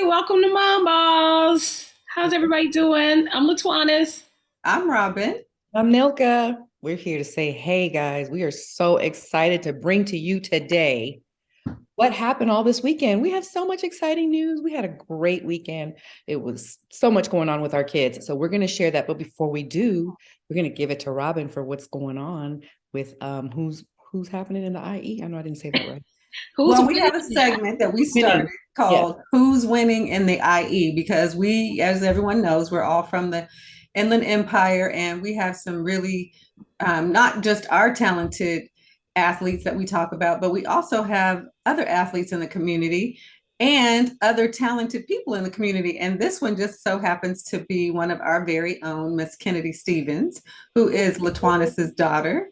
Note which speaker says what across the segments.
Speaker 1: welcome to Mom Balls. How's everybody doing? I'm Latwanis.
Speaker 2: I'm Robin.
Speaker 3: I'm Nilka. We're here to say, hey guys, we are so excited to bring to you today what happened all this weekend. We have so much exciting news. We had a great weekend. It was so much going on with our kids. So we're going to share that. But before we do, we're going to give it to Robin for what's going on with who's happening in the IE. I know I didn't say that right.
Speaker 1: Who's
Speaker 2: Well, we
Speaker 1: winning?
Speaker 2: have a segment that we started
Speaker 3: Winning. Yes.
Speaker 2: called Who's Winning in the IE because we, as everyone knows, we're all from the Inland Empire and we have some really not just our talented athletes that we talk about, but we also have other athletes in the community and other talented people in the community. And this one just so happens to be one of our very own Miss Kennedy Stevens, who is Latwanis's daughter.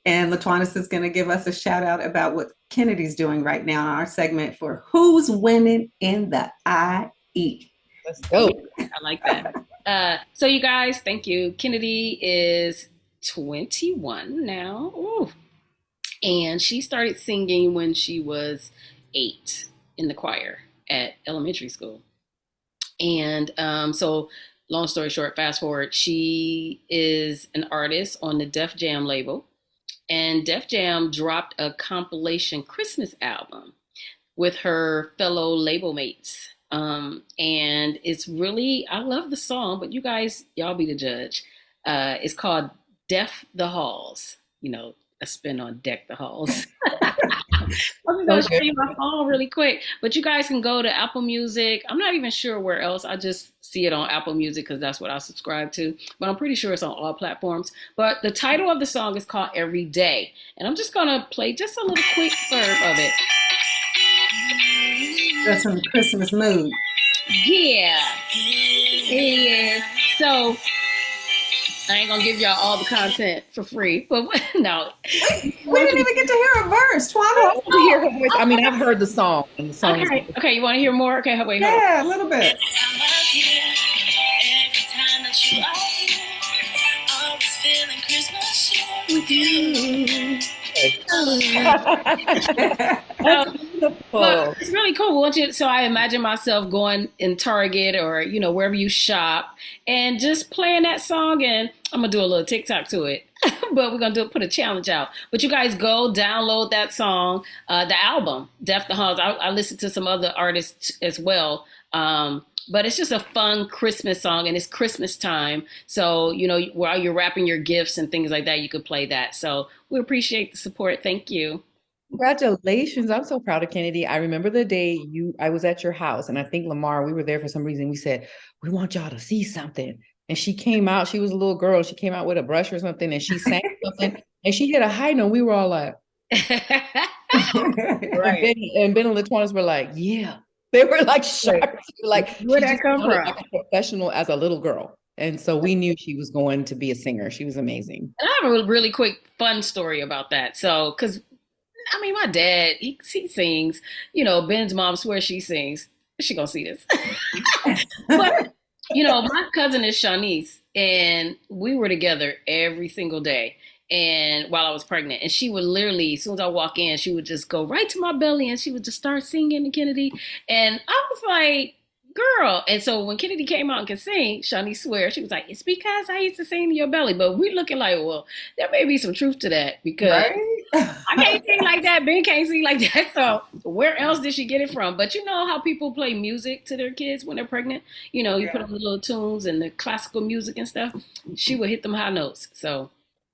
Speaker 2: And Latwanis is going to give us a shout out about what Kennedy's doing right now in our segment for Who's Winning in the IE.
Speaker 3: Let's go.
Speaker 1: I like that. So you guys, thank you. Kennedy is 21 now. Ooh. And she started singing when she was 8 in the choir at elementary school. And so long story short, fast forward, she is an artist on the Def Jam label. And Def Jam dropped a compilation Christmas album with her fellow label mates. And it's really, I love the song, but you guys, y'all be the judge. It's called Deaf the Halls, a spin on Deck the Halls. I'm going to show you my phone really quick, but you guys can go to Apple Music. I'm not even sure where else. I just see it on Apple Music because that's what I subscribe to, but I'm pretty sure it's on all platforms. But the title of the song is called Every Day, and I'm just going to play just a little quick blurb of it.
Speaker 2: That's from the Christmas mood.
Speaker 1: Yeah. Yeah. So I ain't gonna give y'all all the content for free, but no.
Speaker 2: We didn't even get to hear a verse. Twana.
Speaker 3: I want to hear her voice. I mean, I've heard the song, and the song
Speaker 1: Okay,
Speaker 3: is
Speaker 1: okay. You want to hear more? Okay, wait, hold on.
Speaker 2: Yeah, a little bit.
Speaker 1: With you.
Speaker 3: That's beautiful.
Speaker 1: But it's really cool. So I imagine myself going in Target or wherever you shop and just playing that song, and I'm gonna do a little TikTok to it. But we're gonna put a challenge out. But you guys go download that song, the album, Deaf the Halls. I listened to some other artists as well. But it's just a fun Christmas song, and it's Christmas time. So, while you're wrapping your gifts and things like that, you could play that. So we appreciate the support. Thank you.
Speaker 3: Congratulations. I'm so proud of Kennedy. I remember the day I was at your house, and I think Lamar, we were there for some reason. We said, we want y'all to see something. And she came out, she was a little girl. She came out with a brush or something, and she sang something, and she hit a high note. We were all like,
Speaker 1: Right.
Speaker 3: and Ben and Latonis were like, yeah. They were like shocked. Like,
Speaker 1: Where'd
Speaker 3: she
Speaker 1: that
Speaker 3: just
Speaker 1: come
Speaker 3: sounded
Speaker 1: from?
Speaker 3: like a professional as a little girl. And so we knew she was going to be a singer. She was amazing.
Speaker 1: And I have a really quick fun story about that. So, because my dad, he sings. Ben's mom swears she sings. She gonna see this. But my cousin is Shanice, and we were together every single day. And while I was pregnant, and she would literally, as soon as I walk in, she would just go right to my belly, and she would just start singing to Kennedy. And I was like, girl. And so when Kennedy came out and could sing, Shawnee swear, she was like, it's because I used to sing to your belly. But we looking like, well, there may be some truth to that because
Speaker 2: Right?
Speaker 1: I can't sing like that. Ben can't sing like that. So where else did she get it from? But you know how people play music to their kids when they're pregnant? You put on the little tunes and the classical music and stuff. She would hit them high notes. So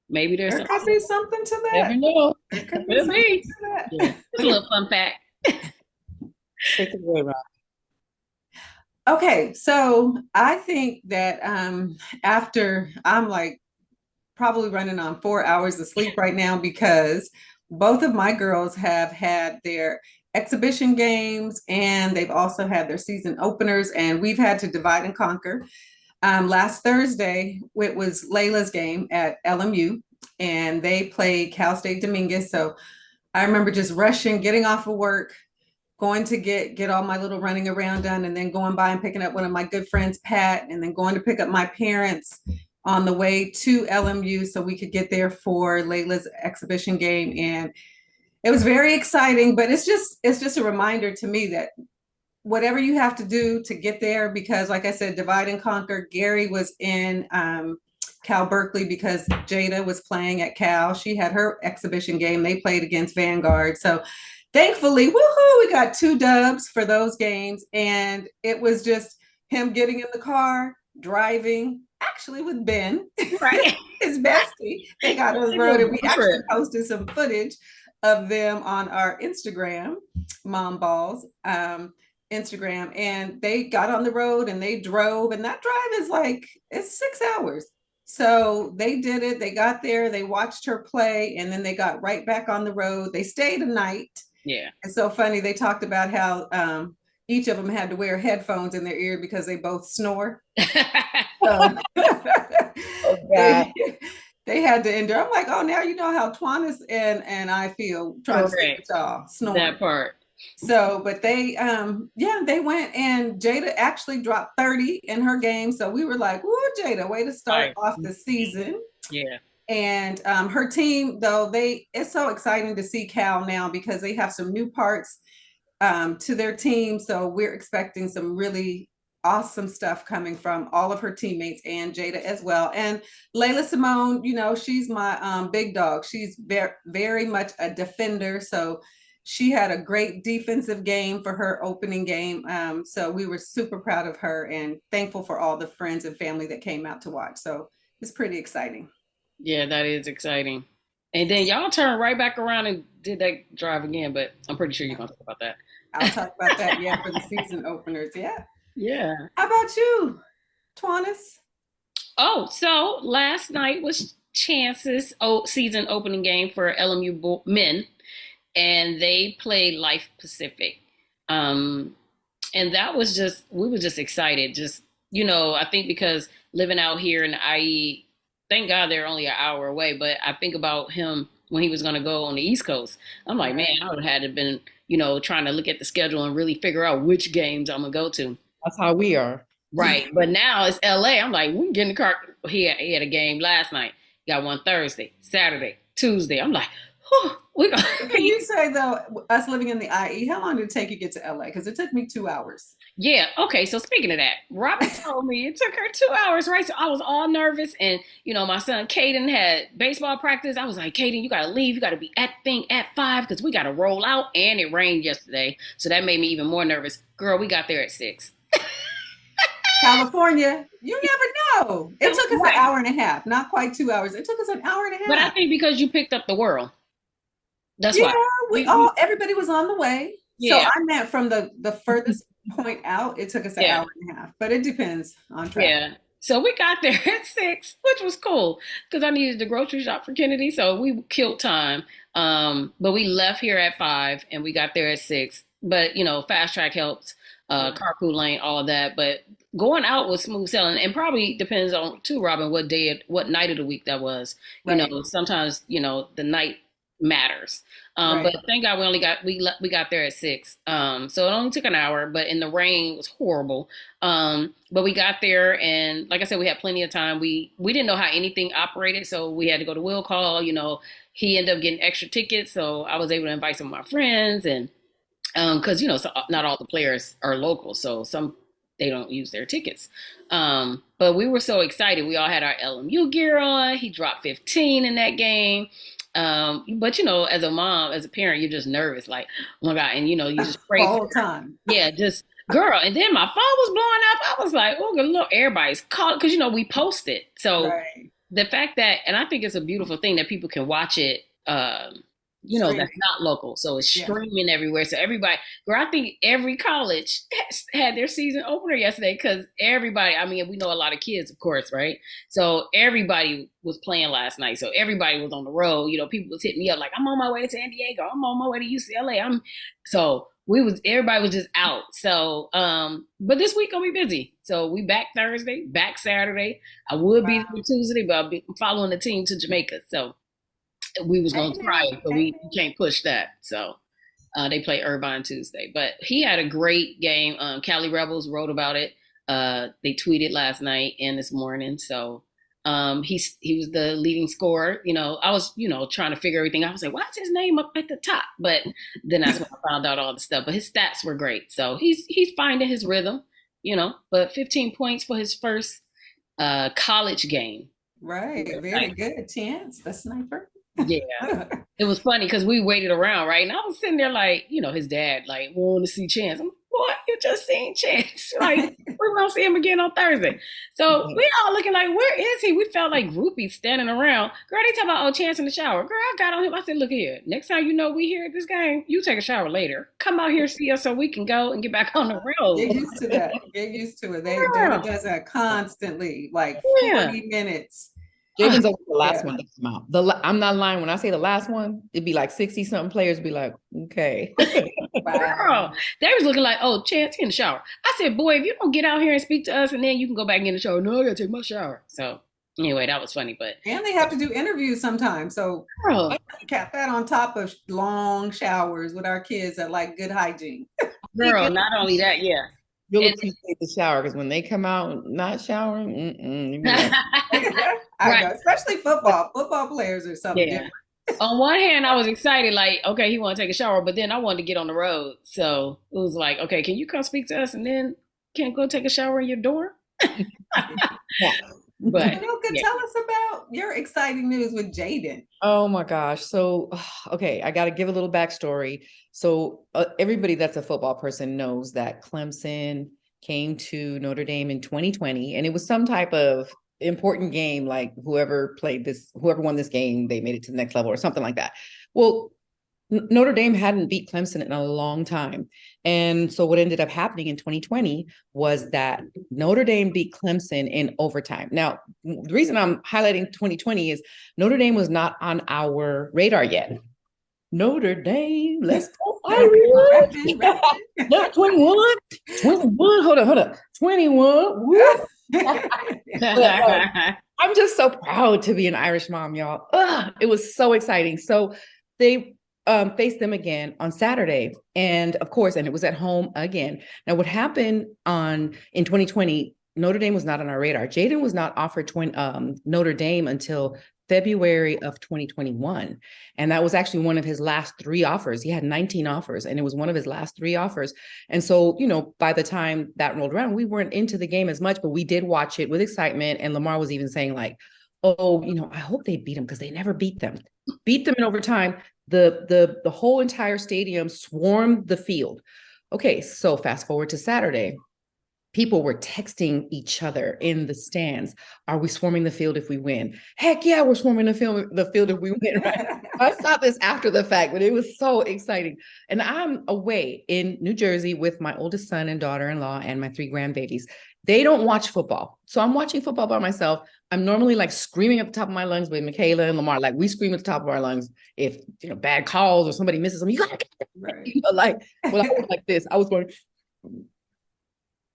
Speaker 1: maybe there's
Speaker 2: There could be something to that.
Speaker 3: Never know.
Speaker 2: There could be
Speaker 1: Could
Speaker 2: something
Speaker 1: be.
Speaker 2: to that.
Speaker 1: Yeah. Just a little fun fact.
Speaker 3: Take it away, Rob.
Speaker 2: Okay, so I think that after I'm like probably running on 4 hours of sleep right now because both of my girls have had their exhibition games and they've also had their season openers, and we've had to divide and conquer. Last Thursday, it was Layla's game at LMU, and they played Cal State Dominguez. So I remember just rushing, getting off of work, going to get all my little running around done, and then going by and picking up one of my good friends, Pat, and then going to pick up my parents on the way to LMU so we could get there for Layla's exhibition game. And it was very exciting, but it's just a reminder to me that whatever you have to do to get there, because like I said, divide and conquer. Gary was in Cal Berkeley because Jada was playing at Cal. She had her exhibition game. They played against Vanguard. So thankfully, woohoo, we got 2 dubs for those games. And it was just him getting in the car, driving, actually with Ben,
Speaker 1: Right.
Speaker 2: his bestie. They got on the road and we actually posted some footage of them on our Instagram, Mom Ballz. Instagram, and they got on the road and they drove, and that drive is like, it's 6 hours. So they did it. They got there, they watched her play, and then they got right back on the road. They stayed a night.
Speaker 1: Yeah.
Speaker 2: It's so funny. They talked about how each of them had to wear headphones in their ear because they both snore. So
Speaker 3: Oh, God.
Speaker 2: they had to endure. I'm like, oh, now you know how Twanis and I feel trying to stay with y'all snoring.
Speaker 1: That part.
Speaker 2: So, but they, they went, and Jada actually dropped 30 in her game. So we were like, "Woo, Jada, way to start off the season."
Speaker 1: Yeah.
Speaker 2: And her team, though, it's so exciting to see Cal now because they have some new parts to their team. So we're expecting some really awesome stuff coming from all of her teammates and Jada as well. And Layla Simone, you know, she's my big dog. She's very, very much a defender. So she had a great defensive game for her opening game. So we were super proud of her and thankful for all the friends and family that came out to watch. So it's pretty exciting.
Speaker 1: Yeah, that is exciting. And then y'all turned right back around and did that drive again, but I'm pretty sure you're going to talk about that.
Speaker 2: I'll talk about that, for the season openers. Yeah.
Speaker 1: Yeah.
Speaker 2: How about you, Twanis?
Speaker 1: Oh, so last night was Chance's season opening game for LMU men, and they played Life Pacific. And that was we were just excited. Just, I think because living out here in the IE, thank God they're only an hour away, but I think about him when he was going to go on the East Coast. I'm like, man, I would have had to been, trying to look at the schedule and really figure out which games I'm going to go to.
Speaker 3: That's how we are.
Speaker 1: Right. But now it's LA. I'm like, we can get in the car. He had a game last night. He got one Thursday, Saturday, Tuesday. I'm like, we got.
Speaker 2: Can you say, though, us living in the IE, how long did it take you to get to LA? Because it took me 2 hours.
Speaker 1: Yeah. Okay. So speaking of that, Robin told me it took her 2 hours, right? So I was all nervous. And, my son Caden had baseball practice. I was like, Caden, you got to leave. You got to be at thing at 5 because we got to roll out. And it rained yesterday. So that made me even more nervous. Girl, we got there at 6.
Speaker 2: California, you never know. It took us an hour and a half, not quite 2 hours. It took us an hour and a half.
Speaker 1: But I think because you picked up the world. That's why.
Speaker 2: Everybody was on the way. Yeah. So I meant from the furthest point out, it took us an hour and a half. But it depends on traffic.
Speaker 1: Yeah. So we got there at 6, which was cool because I needed to grocery shop for Kennedy. So we killed time. But we left here at 5 and we got there at 6. But, fast track helps, carpool lane, all of that. But going out was smooth sailing, and probably depends on too, Robin, what night of the week that was. Sometimes, the night matters. But thank God we got there at 6. So it only took an hour, but in the rain it was horrible. But we got there, and like I said, we had plenty of time. We didn't know how anything operated, so we had to go to will call. He ended up getting extra tickets, so I was able to invite some of my friends, and because so not all the players are local, so some they don't use their tickets. But we were so excited. We all had our LMU gear on. He dropped 15 in that game. But as a mom, as a parent, you're just nervous, like, oh my God, and you just pray
Speaker 2: all the time.
Speaker 1: Yeah, just girl. And then my phone was blowing up. I was like, oh, look, everybody's calling because we posted. So the fact that, and I think it's a beautiful thing that people can watch it. That's not local, so it's streaming everywhere. So everybody, girl, I think every college had their season opener yesterday because everybody. I mean, we know a lot of kids, of course, right? So everybody was playing last night. So everybody was on the road. People was hitting me up like, I'm on my way to San Diego. I'm on my way to UCLA. Everybody was just out. So, but this week gonna be busy. So we back Thursday, back Saturday. I would be there Tuesday, but I'm following the team to Jamaica. So. We was going to try it, but we can't push that. So they play Irvine Tuesday. But he had a great game. Cali Rebels wrote about it. They tweeted last night and this morning. So He was the leading scorer. I was trying to figure everything out. I was like, why is his name up at the top? But then that's when I found out all the stuff. But his stats were great, so he's finding his rhythm. But 15 points for his first college game.
Speaker 2: Right, very good. Chance, the sniper.
Speaker 1: Yeah. It was funny because we waited around, right? And I was sitting there like, his dad, like, wanting to see Chance. I'm like, boy, you just seen Chance. Like, we're going to see him again on Thursday. So we all looking like, where is he? We felt like groupies standing around. Girl, they talk about, Chance in the shower. Girl, I got on him. I said, look here, next time we here at this game, you take a shower later. Come out here, see us so we can go and get back on the road.
Speaker 2: Get used to that. Get used to it. Jada does that constantly, like 40 minutes.
Speaker 3: Jaden's over the last one to come out. I'm not lying. When I say the last one, it'd be like 60 something players be like, okay.
Speaker 1: Wow. Girl, they was looking like, Chance, in the shower. I said, boy, if you don't get out here and speak to us and then you can go back in the shower. No, I gotta take my shower. So anyway, that was funny.
Speaker 2: And they have to do interviews sometimes. So cap that on top of long showers with our kids that like good hygiene.
Speaker 1: Girl, not only that, yeah.
Speaker 3: You'll appreciate the shower because when they come out not showering,
Speaker 2: I know, especially football players or something different.
Speaker 1: On one hand, I was excited, like, okay, he want to take a shower, but then I wanted to get on the road. So it was like, okay, can you come speak to us and then can't go take a shower in your dorm? But
Speaker 2: tell us about your exciting news with Jaden.
Speaker 3: Oh my gosh. So, okay, I got to give a little backstory. So everybody that's a football person knows that Clemson came to Notre Dame in 2020, and it was some type of important game, like whoever won this game, they made it to the next level or something like that. Well, Notre Dame hadn't beat Clemson in a long time. And so what ended up happening in 2020 was that Notre Dame beat Clemson in overtime. Now, the reason I'm highlighting 2020 is Notre Dame was not on our radar yet. Notre Dame, let's go. Not 21, hold on. 21. I'm just so proud to be an Irish mom, y'all. It was so exciting. So they faced them again on Saturday. And of course, and it was at home again. Now, what happened in 2020, Notre Dame was not on our radar. Jaden was not offered Notre Dame until February of 2021. And that was actually one of his last 3 offers. He had 19 offers, and it was one of his last 3 offers. And so, by the time that rolled around, we weren't into the game as much, but we did watch it with excitement. And Lamar was even saying like, I hope they beat them because they never beat them in overtime. The whole entire stadium swarmed the field. Okay, so fast forward to Saturday. People were texting each other in the stands. Are we swarming the field if we win? Heck yeah, we're swarming the field if we win, right? I saw this after the fact, but it was so exciting. And I'm away in New Jersey with my oldest son and daughter-in-law and my 3 grandbabies. They don't watch football. So I'm watching football by myself. I'm normally like screaming at the top of my lungs with Michaela and Lamar. Like we scream at the top of our lungs if bad calls or somebody misses something. You gotta get it. Right. I was like this. I was going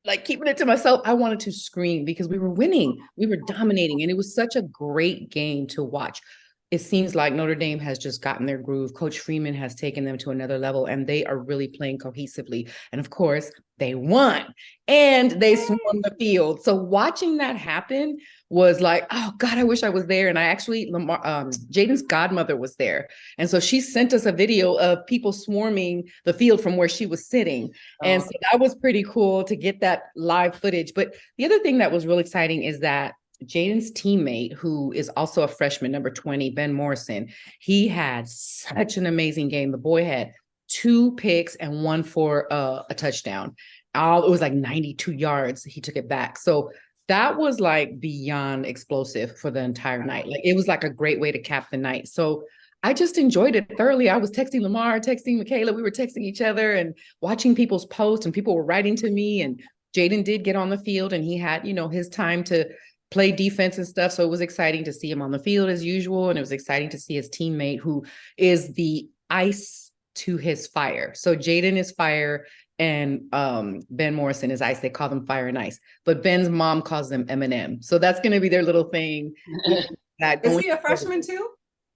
Speaker 3: like keeping it to myself. I wanted to scream because we were winning. We were dominating. And it was such a great game to watch. It seems like Notre Dame has just gotten their groove. Coach Freeman has taken them to another level, and they are really playing cohesively. And of course, they won and they swarmed the field. So watching that happen was like, oh God, I wish I was there. And I actually, Jaden's godmother was there. And so she sent us a video of people swarming the field from where she was sitting. And so that was pretty cool to get that live footage. But the other thing that was real exciting is that Jaden's teammate, who is also a freshman, number 20, Ben Morrison, he had such an amazing game. The boy had 2 picks and 1 for a touchdown. It was like 92 yards. He took it back. So that was like beyond explosive for the entire night. Like it was like a great way to cap the night. So I just enjoyed it thoroughly. I was texting Lamar, texting Michaela. We were texting each other and watching people's posts, and people were writing to me. And Jaden did get on the field, and he had, his time to play defense and stuff. So it was exciting to see him on the field as usual. And it was exciting to see his teammate, who is the ice to his fire. So Jaden is fire and Ben Morrison is ice. They call them fire and ice. But Ben's mom calls them M&M. So that's going to be their little thing.
Speaker 2: Is he a freshman too?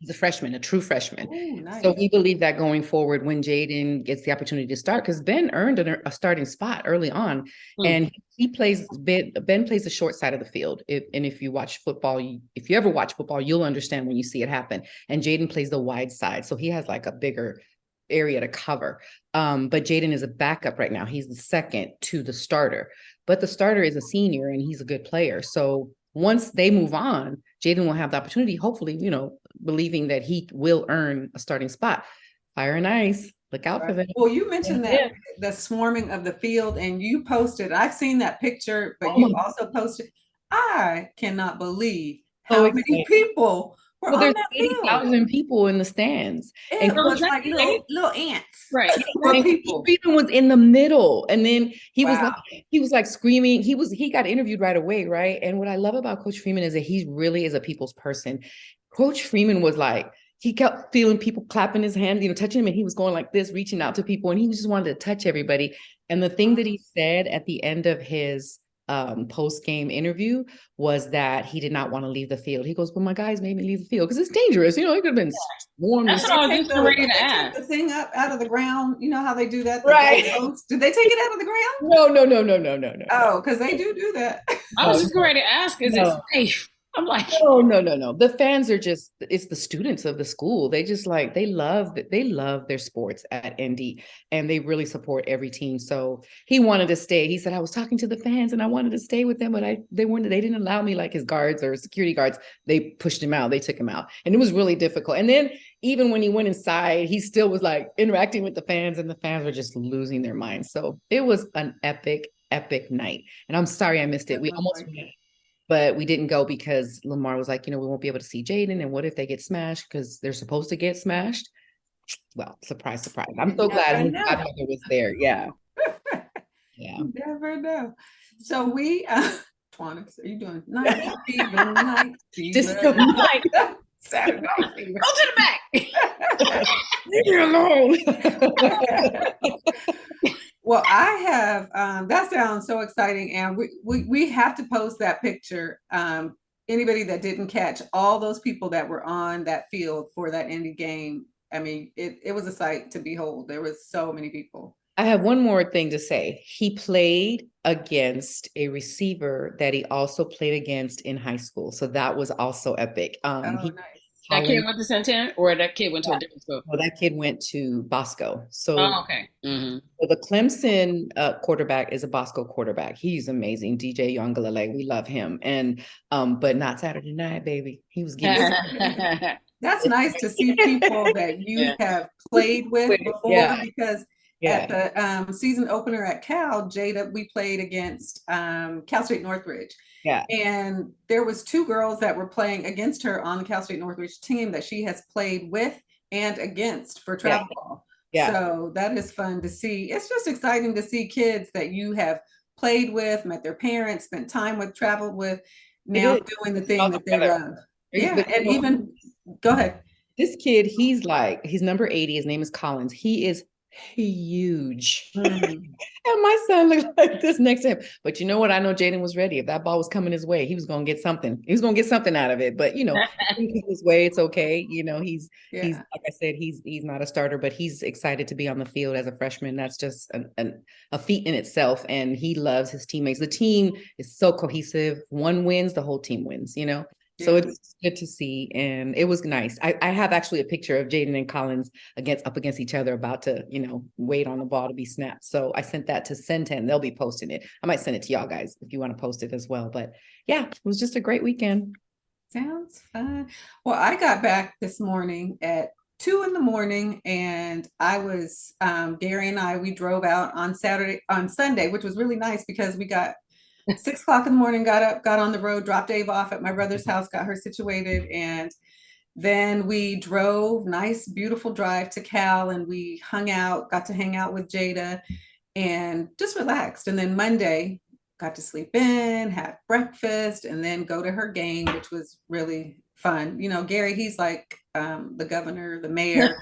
Speaker 3: He's a freshman, a true freshman.
Speaker 2: Ooh, nice.
Speaker 3: So we believe that going forward, when Jaden gets the opportunity to start, because Ben earned a starting spot early on, and Ben plays the short side of the field. And if you watch football, if you ever watch football, you'll understand when you see it happen. And Jaden plays the wide side, so he has like a bigger area to cover. But Jaden is a backup right now. He's the second to the starter, but the starter is a senior and he's a good player. So once they move on, Jaden will have the opportunity, hopefully, believing that he will earn a starting spot. Fire and Ice, look out for them.
Speaker 2: Well, you mentioned that the swarming of the field, and you posted, I've seen that picture, but you also posted, I cannot believe how many people were on
Speaker 3: there's
Speaker 2: that
Speaker 3: 80,000 people in the stands.
Speaker 2: It was like little ants.
Speaker 1: Right.
Speaker 3: And
Speaker 2: people.
Speaker 3: Freeman was in the middle, and then he was like screaming. He got interviewed right away, right? And what I love about Coach Freeman is that he really is a people's person. Coach Freeman was like, he kept feeling people clapping his hands, touching him, and he was going like this, reaching out to people, and he just wanted to touch everybody. And the thing that he said at the end of his post-game interview was that he did not want to leave the field. He goes, "But my guys made me leave the field because it's dangerous. It could have been warm."
Speaker 1: That's what I was just ready to ask.
Speaker 2: The thing up out of the ground. You know how they do that?
Speaker 3: Right.
Speaker 2: Did they take it out of the ground?
Speaker 3: No.
Speaker 2: Oh, because they do that.
Speaker 1: I was just ready to ask, is it safe? I'm like,
Speaker 3: no. The fans are it's the students of the school. They love their sports at ND, and they really support every team. So he wanted to stay. He said, I was talking to the fans and I wanted to stay with them, but they didn't allow me, like his guards or security guards. They pushed him out. They took him out. And it was really difficult. And then even when he went inside, he still was like interacting with the fans, and the fans were just losing their minds. So it was an epic night. And I'm sorry I missed it. We almost went. But we didn't go because Lamar was like, we won't be able to see Jaden. And what if they get smashed? Because they're supposed to get smashed. Well, surprise. I'm so glad his godmother was there. Yeah. Yeah.
Speaker 2: You never know. So we, Twanix, are you doing night fever, night fever?
Speaker 3: Just
Speaker 2: Saturday night fever.
Speaker 1: Go to the back.
Speaker 3: Leave me alone.
Speaker 2: Well, I have, that sounds so exciting. And we have to post that picture. Anybody that didn't catch all those people that were on that field for that indie game. I mean, it was a sight to behold. There was so many people.
Speaker 3: I have one more thing to say. He played against a receiver that he also played against in high school. So that was also epic.
Speaker 2: Nice.
Speaker 1: That kid went to Santan, or that kid went to a different school?
Speaker 3: Well, that kid went to Bosco. So,
Speaker 1: okay. Mm-hmm.
Speaker 3: So the Clemson quarterback is a Bosco quarterback. He's amazing. DJ Yongalele. We love him. And but not Saturday night, baby. He was getting
Speaker 2: That's nice to see people that you have played with before, because at the season opener at Cal, Jada, we played against Cal State Northridge.
Speaker 3: Yeah.
Speaker 2: And there was two girls that were playing against her on the Cal State Northridge team that she has played with and against for travel ball. Yeah. So that is fun to see. It's just exciting to see kids that you have played with, met their parents, spent time with, traveled with, now doing the thing that they love. Yeah. And even, go ahead.
Speaker 3: This kid, he's number 80. His name is Collins. He is huge. And my son looked like this next to him. But you know what? I know Jaden was ready. If that ball was coming his way, he was going to get something. He was going to get something out of it. But his way, it's okay. He's like I said, he's not a starter, but he's excited to be on the field as a freshman. That's just a feat in itself. And he loves his teammates. The team is so cohesive. One wins, the whole team wins. So it's good to see, and it was nice. I have actually a picture of Jaden and Collins up against each other, about to, wait on the ball to be snapped. So I sent that to Centen. They'll be posting it. I might send it to y'all guys if you want to post it as well. But yeah, it was just a great weekend.
Speaker 2: Sounds fun. Well, I got back this morning at 2 a.m, and I was Gary and we drove out on Sunday, which was really nice because we got 6 o'clock in the morning, got up, got on the road, dropped Dave off at my brother's house, got her situated, and then we drove, nice, beautiful drive to Cal, and we got to hang out with Jada and just relaxed. And then Monday, got to sleep in, have breakfast, and then go to her game, which was really fun. Gary, he's like the governor, the mayor.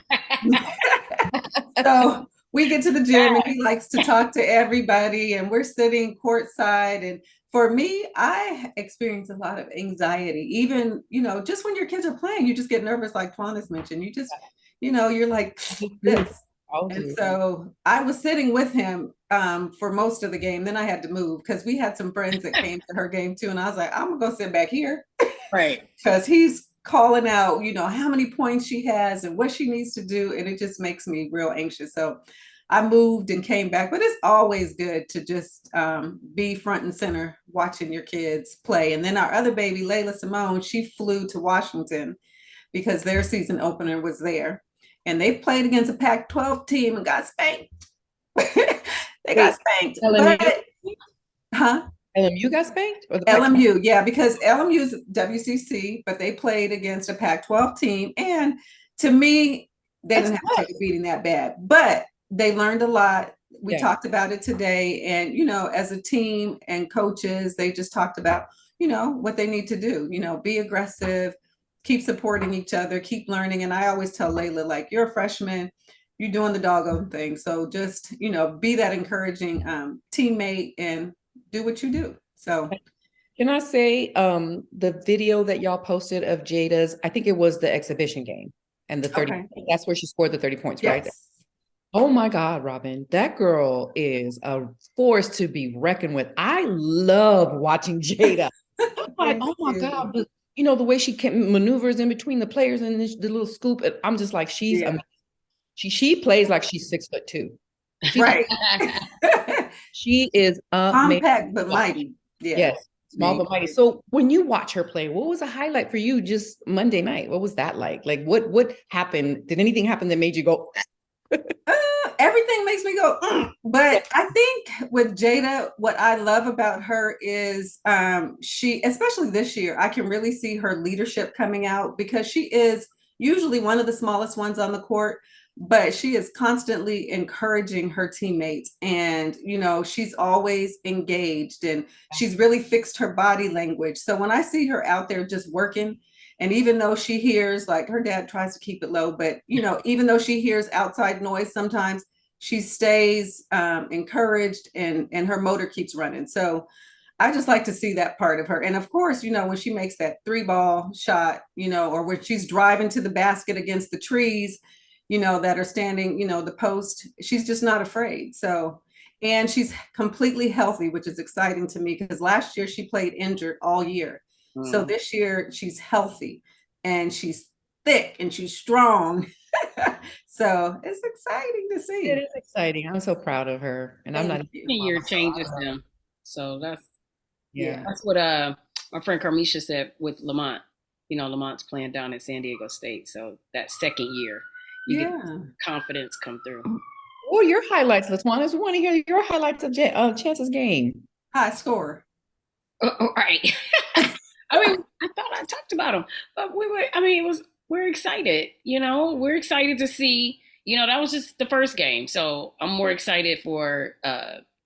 Speaker 2: So we get to the gym and he likes to talk to everybody, and we're sitting courtside, and For me, I experience a lot of anxiety. Even, just when your kids are playing, you just get nervous, like Twan mentioned. You just, you're like this.
Speaker 3: I'll
Speaker 2: And
Speaker 3: do.
Speaker 2: so I was sitting with him for most of the game. Then I had to move because we had some friends that came to her game too. And I was like, I'm gonna go sit back here
Speaker 1: Right.
Speaker 2: because he's calling out, how many points she has and what she needs to do. And it just makes me real anxious. So I moved and came back, but it's always good to just be front and center watching your kids play. And then our other baby, Layla Simone, she flew to Washington because their season opener was there. And they played against a Pac 12 team and got spanked. They got
Speaker 3: Wait,
Speaker 2: spanked.
Speaker 3: LMU?
Speaker 2: But, huh?
Speaker 3: LMU got spanked? Or the
Speaker 2: LMU, yeah, because LMU's WCC, but they played against a Pac 12 team. And to me, they
Speaker 3: That's
Speaker 2: didn't have to take a beating that bad, but they learned a lot. We talked about it today. And, as a team and coaches, they just talked about, what they need to do, be aggressive, keep supporting each other, keep learning. And I always tell Layla, like, you're a freshman, you're doing the doggone thing. So just, be that encouraging teammate and do what you do. So
Speaker 3: Can I say the video that y'all posted of Jada's, I think it was the exhibition game and the 30,
Speaker 2: okay.
Speaker 3: That's where she scored the 30 points,
Speaker 2: Yes.
Speaker 3: right? Oh my God, Robin, that girl is a force to be reckoned with. I love watching Jada. I'm like, oh my God, but the way she maneuvers in between the players and the little scoop, I'm just like, she's amazing. She plays like she's 6'2".
Speaker 2: Right.
Speaker 3: She is
Speaker 2: compact but mighty. Yeah.
Speaker 3: Yes, small but mighty. So when you watch her play, what was a highlight for you just Monday night? What was that like? Like what happened? Did anything happen that made you go?
Speaker 2: Everything makes me go, but I think with Jada, what I love about her is she, especially this year, I can really see her leadership coming out because she is usually one of the smallest ones on the court, but she is constantly encouraging her teammates. And, she's always engaged and she's really fixed her body language. So when I see her out there just working, and even though she hears, like her dad tries to keep it low, but even though she hears outside noise, sometimes she stays encouraged and her motor keeps running. So I just like to see that part of her. And of course, when she makes that 3-ball shot, or when she's driving to the basket against the trees, that are standing, the post, she's just not afraid. So, and she's completely healthy, which is exciting to me because last year she played injured all year. So this year she's healthy and she's thick and she's strong. So it's exciting to see.
Speaker 3: It is exciting. I'm so proud of her. And I'm not
Speaker 1: year changes them. So that's
Speaker 3: yeah.
Speaker 1: That's what my friend Carmisha said with Lamont. Lamont's playing down at San Diego State. So that second year, you get confidence come through.
Speaker 3: Oh, your highlights, LaTwan. I want to hear your highlights of Chance's game.
Speaker 2: High score.
Speaker 1: Right. I mean, I thought I talked about him, but we're excited, we're excited to see, that was just the first game. So I'm more excited for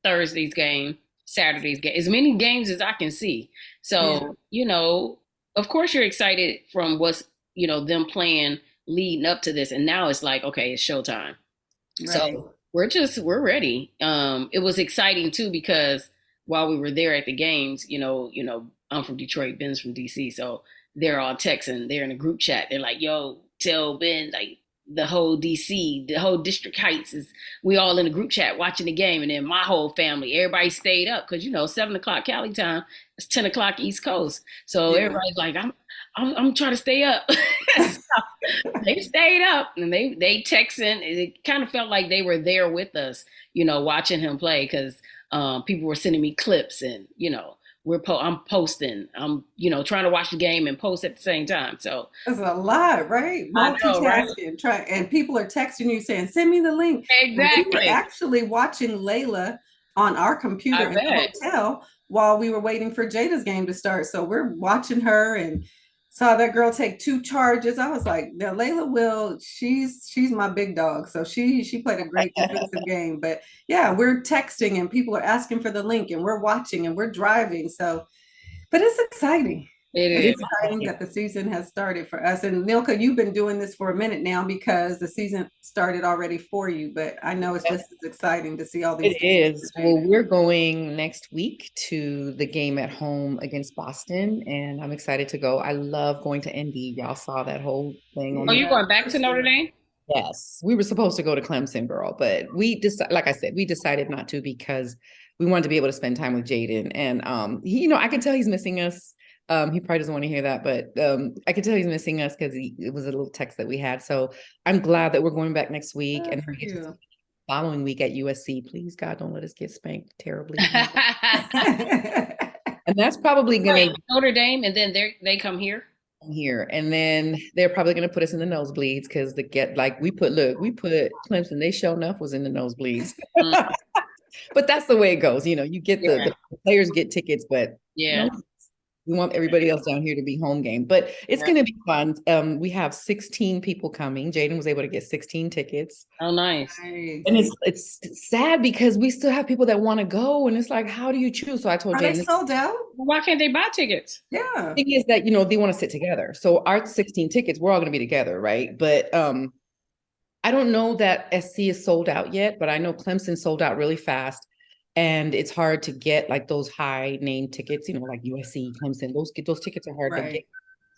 Speaker 1: Thursday's game, Saturday's game, as many games as I can see. So, of course you're excited from what's, them playing leading up to this. And now it's like, okay, it's showtime. Right. So we're ready. It was exciting too, because while we were there at the games, I'm from Detroit, Ben's from DC, so they're all texting. They're in a group chat. They're like, "Yo, tell Ben, like the whole DC, the whole District Heights is we all in a group chat watching the game." And then my whole family, everybody stayed up because 7:00 Cali time, it's 10:00 East Coast. So everybody's like, "I'm trying to stay up." So they stayed up and they texting. It kind of felt like they were there with us, watching him play because people were sending me clips and I'm posting. I'm trying to watch the game and post at the same time. So
Speaker 2: that's a lot, right? Multitasking, right? And people are texting you saying, "Send me the link."
Speaker 1: Exactly.
Speaker 2: We were actually watching Layla on our computer in the hotel while we were waiting for Jada's game to start. So we're watching her and saw that girl take 2 charges. I was like, now Layla she's my big dog. So she played a great defensive game. But yeah, we're texting and people are asking for the link and we're watching and we're driving. So, but it's exciting.
Speaker 1: It
Speaker 2: It's
Speaker 1: is.
Speaker 2: exciting that the season has started for us. And Milka, you've been doing this for a minute now because the season started already for you. But I know it's just as exciting to see all these
Speaker 3: It
Speaker 2: games
Speaker 3: is.
Speaker 2: for
Speaker 3: Well,
Speaker 2: Jaden.
Speaker 3: we're going next week to the game at home against Boston, and I'm excited to go. I love going to Indy. Y'all saw that whole thing on
Speaker 1: Oh,
Speaker 3: the.
Speaker 1: you
Speaker 2: Yeah,
Speaker 1: going back
Speaker 2: for
Speaker 1: to Notre
Speaker 2: sure.
Speaker 1: Dame?
Speaker 3: Yes, we were supposed to go to Clemson, girl, but we decided, like I said, we decided not to because we wanted to be able to spend time with Jaden, and I can tell he's missing us. He probably doesn't want to hear that, but I can tell he's missing us because it was a little text that we had. So I'm glad that we're going back next week,
Speaker 2: Good
Speaker 3: and
Speaker 2: for
Speaker 3: we get to
Speaker 2: you.
Speaker 3: following week at USC. Please, God, don't let us get spanked terribly. And that's probably
Speaker 1: Wait,
Speaker 3: going to
Speaker 1: Notre Dame, and then they come here.
Speaker 3: here. And then they're probably going to put us in the nosebleeds because we put Clemson, they show enough was in the nosebleeds.
Speaker 1: Mm,
Speaker 3: But that's the way it goes. You get
Speaker 1: yeah,
Speaker 3: the players get tickets, but
Speaker 1: yeah,
Speaker 3: we want everybody else down here to be home game. But it's
Speaker 1: yeah.
Speaker 3: going to be fun. We have 16 people coming. Jaden was able to get 16 tickets.
Speaker 1: Oh, nice.
Speaker 3: And
Speaker 2: Nice.
Speaker 3: it's sad because we still have people that want to go, and it's like, how do you choose? So I told
Speaker 2: Are they
Speaker 3: Jaden,
Speaker 2: sold out?
Speaker 1: Well, why can't they buy tickets?
Speaker 2: Yeah.
Speaker 3: thing is that they want to sit together. So our 16 tickets, we're all going to be together, right? But I don't know that SC is sold out yet, but I know Clemson sold out really fast, and it's hard to get like those high name tickets, like USC, Clemson. Those tickets are hard to get.
Speaker 2: Right.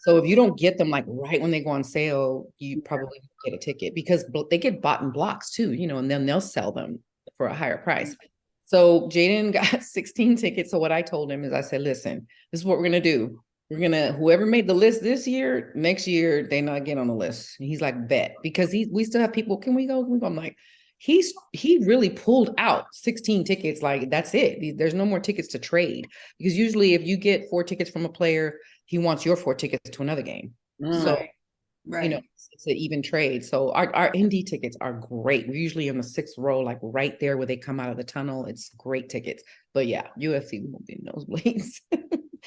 Speaker 3: So if you don't get them like right when they go on sale, you probably won't get a ticket because they get bought in blocks too, and then they'll sell them for a higher price. So Jaden got 16 tickets. So what I told him is I said, listen, this is what we're gonna do. Whoever made the list this year, next year they not get on the list. And he's like, bet, because we still have people. Can we go? Can we go? I'm like, he really pulled out 16 tickets. Like that's it. There's no more tickets to trade because usually if you get 4 tickets from a player, he wants your 4 tickets to another game.
Speaker 1: Mm.
Speaker 3: So
Speaker 2: Right. Right.
Speaker 3: it's an even trade. So our indie tickets are great. We're usually in the 6th row, like right there where they come out of the tunnel. It's great tickets. But yeah, UFC we won't be in nosebleeds.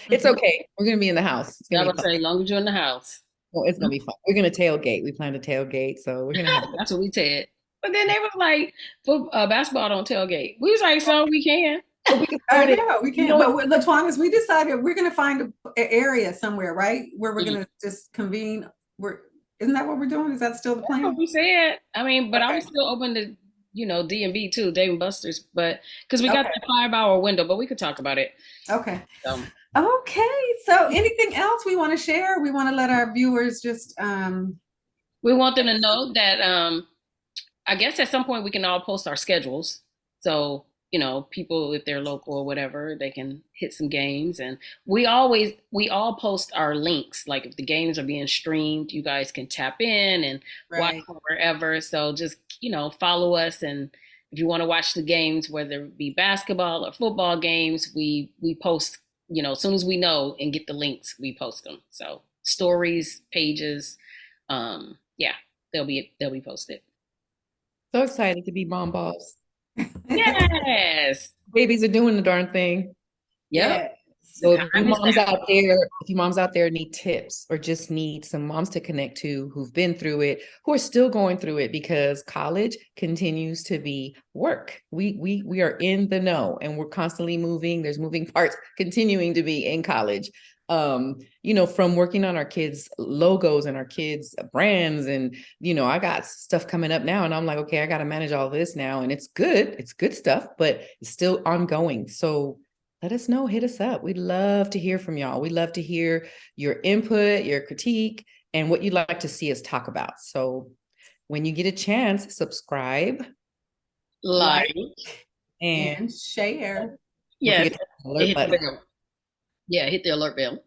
Speaker 3: It's okay. We're gonna be in the house. It's
Speaker 1: I
Speaker 3: gonna
Speaker 1: would
Speaker 3: be fun.
Speaker 1: say, as long as you're in the house.
Speaker 3: Well, it's gonna be fun. We're gonna tailgate. We plan to tailgate, so we're gonna have.
Speaker 1: That's what we said. But then they was like, for basketball don't tailgate. We was like, so we can.
Speaker 3: We can start it.
Speaker 2: Yeah, we can. But Latanas, we decided we're going to find an area somewhere, right? Where we're going to just convene. Isn't that what we're doing? Is that still the
Speaker 1: That's what
Speaker 2: plan?
Speaker 1: we said. I mean, but I'm
Speaker 2: Okay.
Speaker 1: still open to, D&B too, Dave and Buster's, but because we got
Speaker 2: Okay.
Speaker 1: that 5-hour window, but we could talk about it.
Speaker 2: Okay.
Speaker 1: So,
Speaker 2: Okay. So anything else we want to share? We want to let our viewers just
Speaker 1: we want them to know that I guess at some point we can all post our schedules. So, people, if they're local or whatever, they can hit some games. And we all post our links. Like if the games are being streamed, you guys can tap in and watch
Speaker 2: right.
Speaker 1: wherever. So just, follow us. And if you want to watch the games, whether it be basketball or football games, we post, as soon as we know and get the links, we post them. So stories, pages, yeah, they'll be posted.
Speaker 3: So excited to be mom boss.
Speaker 1: Yes.
Speaker 3: Babies are doing the darn thing.
Speaker 1: Yep.
Speaker 3: So if you moms out there need tips or just need some moms to connect to who've been through it, who are still going through it because college continues to be work. We are in the know and we're constantly moving. There's moving parts continuing to be in college. From working on our kids' logos and our kids' brands. And, I got stuff coming up now and I'm like, okay, I got to manage all this now. And it's good stuff, but it's still ongoing. So let us know, hit us up. We'd love to hear from y'all. We'd love to hear your input, your critique, and what you'd like to see us talk about. So when you get a chance, subscribe,
Speaker 1: Like,
Speaker 2: and share.
Speaker 1: yes.
Speaker 3: Alert button.
Speaker 1: Yeah, hit the alert bell.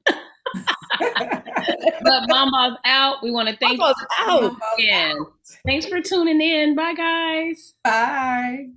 Speaker 1: But Mama's out. We want to thank
Speaker 3: Mama's out.
Speaker 1: you again. Thanks for tuning in. Bye, guys.
Speaker 2: Bye.